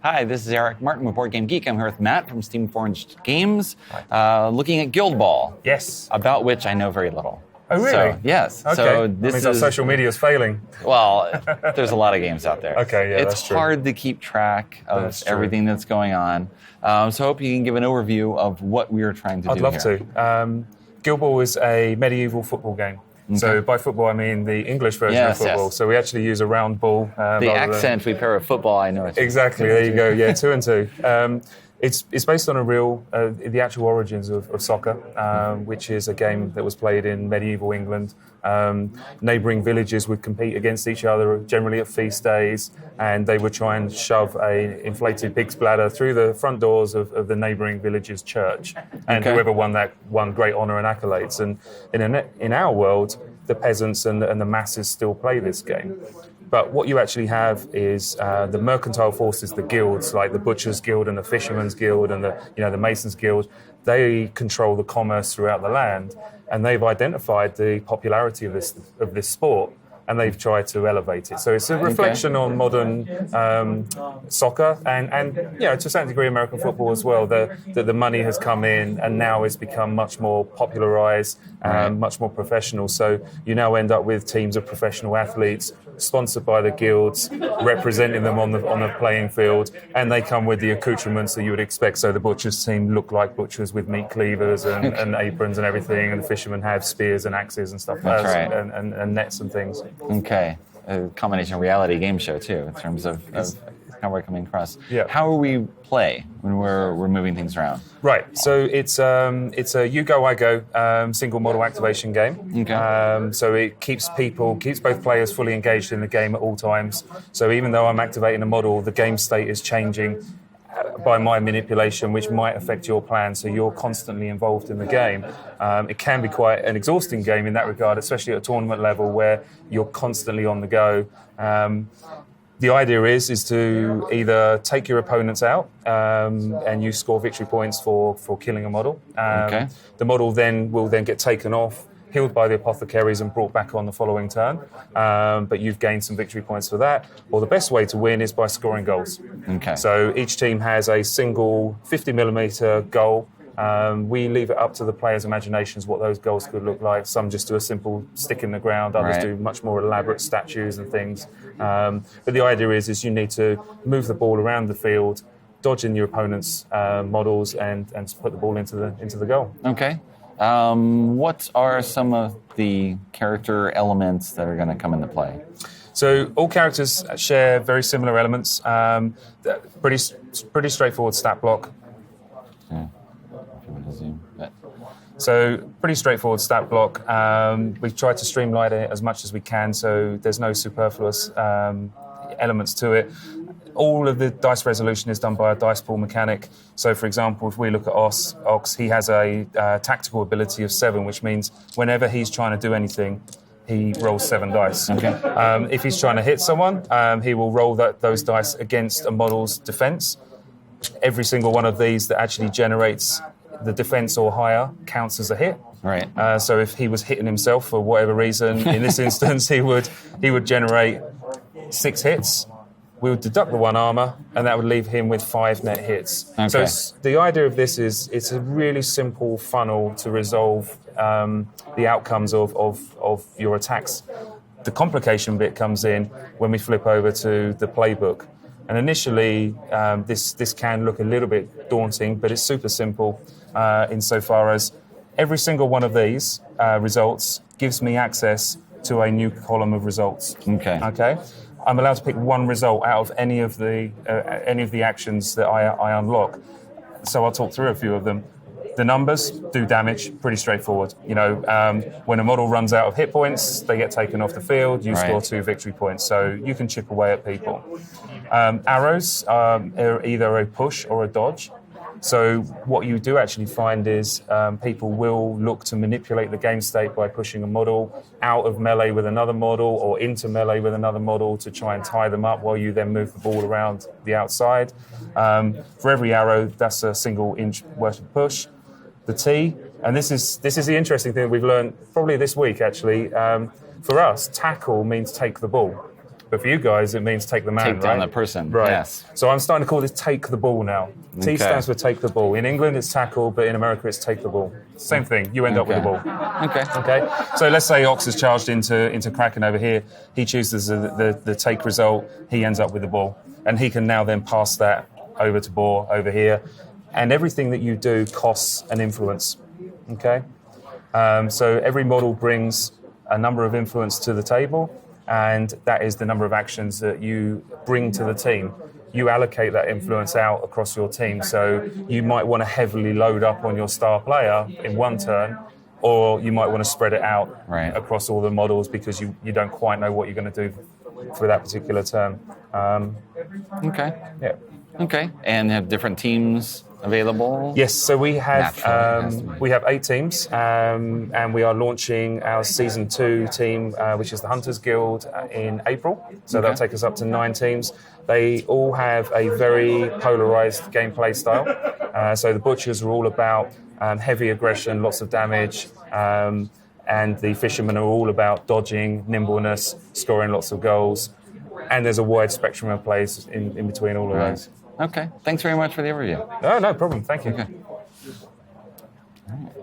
Hi, this is Eric Martin with BoardGameGeek. I'm here with Matt from Steam Forged Games, looking at Guild Ball. Yes. About which I know very little. Oh, really? So, yes. Okay. So that means our social media is failing. Well, there's a lot of games out there. Okay, yeah, it's that's true. hard to keep track of everything that's going on. So I hope you can give an overview of what we are trying to do here. I'd love to. Guild Ball is a medieval football game. Okay. So by football, I mean the English version of football. Yes. So we actually use a round ball. The accent we pair with football, I know. Exactly. There you go. Yeah, 2 and 2. It's based on the actual origins of soccer, which is a game that was played in medieval England. Neighbouring villages would compete against each other, generally at feast days, and they would try and shove an inflated pig's bladder through the front doors of the neighbouring village's church. And whoever won that won great honour and accolades. And in our world, the peasants and the masses still play this game. But what you actually have is the mercantile forces, the guilds, like the Butchers Guild and the Fisherman's Guild and the Masons Guild. They control the commerce throughout the land, and they've identified the popularity of this sport, and they've tried to elevate it. So it's a reflection on modern soccer and to a certain degree American football as well. The money has come in and now it's become much more popularised, much more professional. So you now end up with teams of professional athletes sponsored by the guilds, representing them on the playing field, and they come with the accoutrements that you would expect. So the Butchers team look like butchers with meat cleavers and aprons and everything, and the fishermen have spears and axes and stuff and nets and things. Okay. A combination of reality game show, too, in terms of how we're coming across. Yeah. How will we play when we're moving things around? Right. So it's a you go, I go single model activation game. Okay. So it keeps both players fully engaged in the game at all times. So even though I'm activating a model, the game state is changing by my manipulation, which might affect your plan, so you're constantly involved in the game. It can be quite an exhausting game in that regard, especially at a tournament level where you're constantly on the go. The idea is to either take your opponents out and you score victory points for killing a model. The model will then get taken off, healed by the apothecaries and brought back on the following turn. But you've gained some victory points for that. Or the best way to win is by scoring goals. Okay. So each team has a single 50mm goal. We leave it up to the players' imaginations what those goals could look like. Some just do a simple stick in the ground. Others do much more elaborate statues and things. But the idea is you need to move the ball around the field, dodge in your opponent's models, and put the ball into the goal. Okay. What are some of the character elements that are going to come into play? So all characters share very similar elements. Pretty straightforward stat block. Yeah. So pretty straightforward stat block. We've tried to streamline it as much as we can, so there's no superfluous elements to it. All of the dice resolution is done by a dice pool mechanic. So, for example, if we look at Ox, he has a tactical ability of 7, which means whenever he's trying to do anything, he rolls 7 dice. Okay. If he's trying to hit someone, he will roll those dice against a model's defense. Every single one of these that actually generates the defense or higher counts as a hit. Right. So if he was hitting himself for whatever reason, in this instance, he would generate 6 hits. We would deduct the 1 armor, and that would leave him with 5 net hits. Okay. So the idea of this is it's a really simple funnel to resolve the outcomes of your attacks. The complication bit comes in when we flip over to the playbook. And initially, this can look a little bit daunting, but it's super simple insofar as every single one of these results gives me access to a new column of results. Okay. I'm allowed to pick one result out of any of the actions that I unlock. So I'll talk through a few of them. The numbers do damage, pretty straightforward. When a model runs out of hit points, they get taken off the field. You score 2 victory points, so you can chip away at people. Arrows are either a push or a dodge. So what you do actually find is people will look to manipulate the game state by pushing a model out of melee with another model or into melee with another model to try and tie them up while you then move the ball around the outside. For every arrow, that's a single inch worth of push. The T, and this is the interesting thing we've learned probably this week actually. For us, tackle means take the ball. But for you guys, it means take the man, Take down right? the person, Right. yes. So I'm starting to call this take the ball now. T Okay. stands for take the ball. In England, it's tackle, but in America, it's take the ball. Same thing. You end up with the ball. Okay. Okay. So let's say Ox is charged into Kraken over here. He chooses the take result. He ends up with the ball, and he can now then pass that over to Boar over here. And everything that you do costs an influence. Okay. So every model brings a number of influence to the table, and that is the number of actions that you bring to the team. You allocate that influence out across your team. So you might want to heavily load up on your star player in one turn, or you might want to spread it out across all the models because you don't quite know what you're going to do for that particular turn. Okay. Yeah. Okay. And have different teams available? Yes, so we have Naturally, we have 8 teams, and we are launching our season 2 team, which is the Hunters Guild, in April. So that'll take us up to 9 teams. They all have a very polarized gameplay style. So the Butchers are all about heavy aggression, lots of damage, and the Fishermen are all about dodging, nimbleness, scoring lots of goals. And there's a wide spectrum of plays in between all of those. Okay. Thanks very much for the overview. No problem. Thank you. Okay. All right.